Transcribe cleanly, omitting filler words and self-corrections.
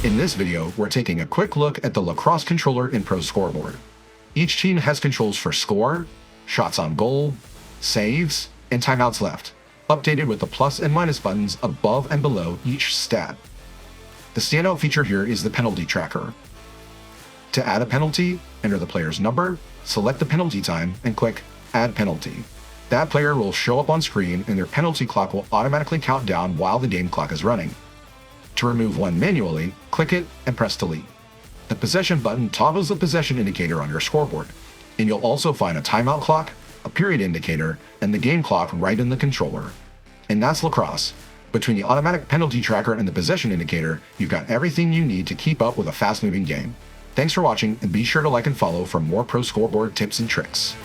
In this video, we're taking a quick look at the Lacrosse controller in ProScoreboard. Each team has controls for score, shots on goal, saves, and timeouts left, updated with the plus and minus buttons above and below each stat. The standout feature here is the penalty tracker. To add a penalty, enter the player's number, select the penalty time, and click Add Penalty. That player will show up on screen and their penalty clock will automatically count down while the game clock is running. To remove one manually, click it and press Delete. The Possession button toggles the possession indicator on your scoreboard, and you'll also find a timeout clock, a period indicator, and the game clock right in the controller. And that's Lacrosse. Between the automatic penalty tracker and the possession indicator, you've got everything you need to keep up with a fast-moving game. Thanks for watching, and be sure to like and follow for more ProScoreboard tips and tricks.